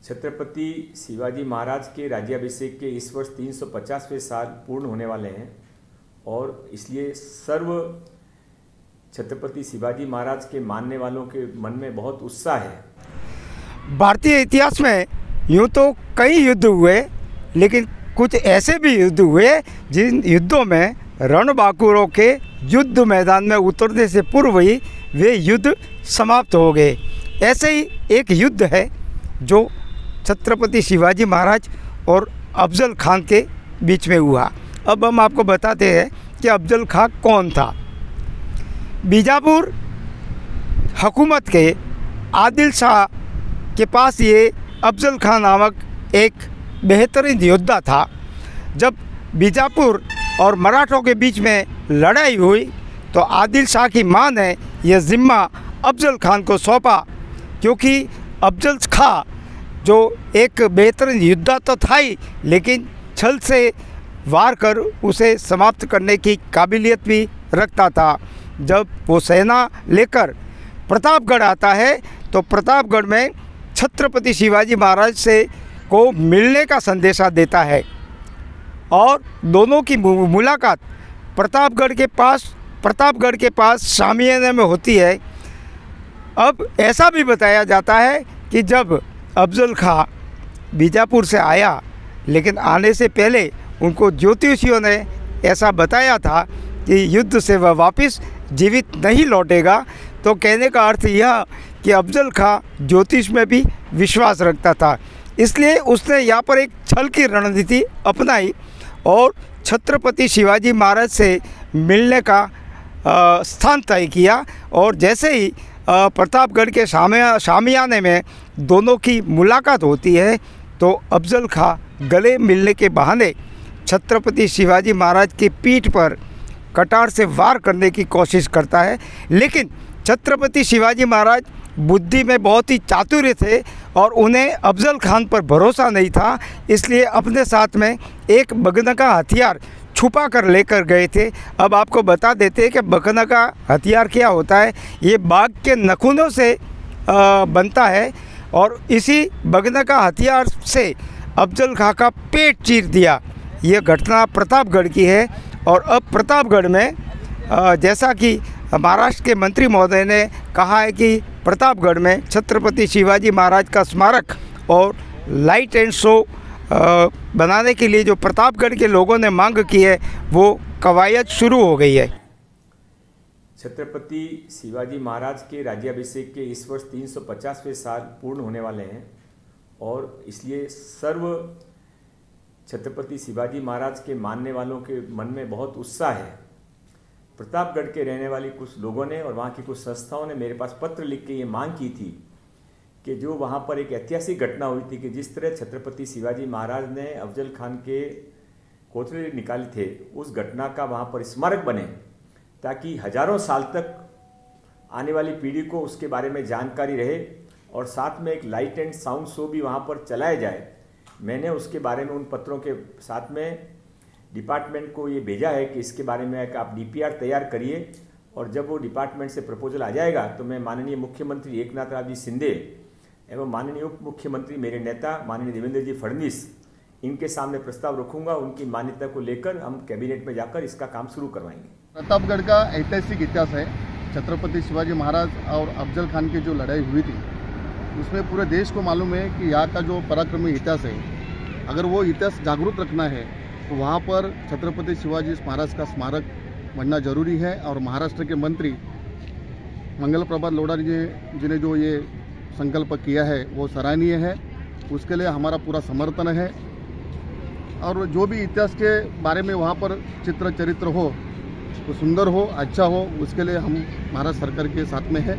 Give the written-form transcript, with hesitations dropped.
छत्रपति शिवाजी महाराज के राज्याभिषेक के इस वर्ष 350वें साल पूर्ण होने वाले हैं और इसलिए सर्व छत्रपति शिवाजी महाराज के मानने वालों के मन में बहुत उत्साह है। भारतीय इतिहास में यूँ तो कई युद्ध हुए, लेकिन कुछ ऐसे भी युद्ध हुए जिन युद्धों में रणबांकुरों के युद्ध मैदान में उतरने से पूर्व ही वे युद्ध समाप्त हो गए। ऐसे ही एक युद्ध है जो छत्रपति शिवाजी महाराज और अफजल खान के बीच में हुआ। अब हम आपको बताते हैं कि अफजल खान कौन था। बीजापुर हुकूमत के आदिल शाह के पास ये अफजल खान नामक एक बेहतरीन योद्धा था। जब बीजापुर और मराठों के बीच में लड़ाई हुई तो आदिल शाह की मां ने यह ज़िम्मा अफजल खान को सौंपा, क्योंकि अफजल खां जो एक बेहतरीन योद्धा तो था ही, लेकिन छल से वार कर उसे समाप्त करने की काबिलियत भी रखता था। जब वो सेना लेकर प्रतापगढ़ आता है तो प्रतापगढ़ में छत्रपति शिवाजी महाराज से को मिलने का संदेशा देता है और दोनों की मुलाकात प्रतापगढ़ के पास शामियाने में होती है। अब ऐसा भी बताया जाता है कि जब अफजल खां बीजापुर से आया, लेकिन आने से पहले उनको ज्योतिषियों ने ऐसा बताया था कि युद्ध से वह वापस जीवित नहीं लौटेगा, तो कहने का अर्थ यह कि अफजल खां ज्योतिष में भी विश्वास रखता था। इसलिए उसने यहाँ पर एक छल की रणनीति अपनाई और छत्रपति शिवाजी महाराज से मिलने का स्थान तय किया। और जैसे ही प्रतापगढ़ के शामियाने में दोनों की मुलाकात होती है तो अफजल खां गले मिलने के बहाने छत्रपति शिवाजी महाराज की पीठ पर कटार से वार करने की कोशिश करता है। लेकिन छत्रपति शिवाजी महाराज बुद्धि में बहुत ही चातुर्य थे और उन्हें अफजल खान पर भरोसा नहीं था, इसलिए अपने साथ में एक बगनका हथियार छुपा कर लेकर गए थे। अब आपको बता देते हैं कि बगनका हथियार क्या होता है। ये बाघ के नखूनों से बनता है और इसी बगनका हथियार से अफजल खां का पेट चीर दिया। ये घटना प्रतापगढ़ की है। और अब प्रतापगढ़ में जैसा कि महाराष्ट्र के मंत्री महोदय ने कहा है कि प्रतापगढ़ में छत्रपति शिवाजी महाराज का स्मारक और लाइट एंड शो बनाने के लिए जो प्रतापगढ़ के लोगों ने मांग की है वो कवायद शुरू हो गई है। छत्रपति शिवाजी महाराज के राज्याभिषेक के इस वर्ष 350वें साल पूर्ण होने वाले हैं और इसलिए सर्व छत्रपति शिवाजी महाराज के मानने वालों के मन में बहुत उत्साह है। प्रतापगढ़ के रहने वाली कुछ लोगों ने और वहाँ की कुछ संस्थाओं ने मेरे पास पत्र लिख के ये मांग की थी कि जो वहाँ पर एक ऐतिहासिक घटना हुई थी कि जिस तरह छत्रपति शिवाजी महाराज ने अफजल खान के कोठरी निकाले थे, उस घटना का वहाँ पर स्मारक बने ताकि हजारों साल तक आने वाली पीढ़ी को उसके बारे में जानकारी रहे और साथ में एक लाइट एंड साउंड शो भी वहाँ पर चलाया जाए। मैंने उसके बारे में उन पत्रों के साथ में डिपार्टमेंट को ये भेजा है कि इसके बारे में आप डीपीआर तैयार करिए और जब वो डिपार्टमेंट से प्रपोजल आ जाएगा तो मैं माननीय मुख्यमंत्री एकनाथ राव जी शिंदे एवं माननीय उप मुख्यमंत्री मेरे नेता माननीय देवेंद्र जी फडणवीस इनके सामने प्रस्ताव रखूंगा। उनकी मान्यता को लेकर हम कैबिनेट में जाकर इसका काम शुरू करवाएंगे। प्रतापगढ़ का ऐतिहासिक इतिहास है। छत्रपति शिवाजी महाराज और अफजल खान की जो लड़ाई हुई थी उसमें पूरे देश को मालूम है कि यहाँ का जो पराक्रमी इतिहास है, अगर वो इतिहास जागरूक रखना है तो वहाँ पर छत्रपति शिवाजी महाराज का स्मारक बनना जरूरी है। और महाराष्ट्र के मंत्री मंगल प्रभात लोढ़ा जी ने जो ये संकल्प किया है वो सराहनीय है, उसके लिए हमारा पूरा समर्थन है। और जो भी इतिहास के बारे में वहाँ पर चित्र चरित्र हो, तो सुंदर हो, अच्छा हो, उसके लिए हम महाराष्ट्र सरकार के साथ में है।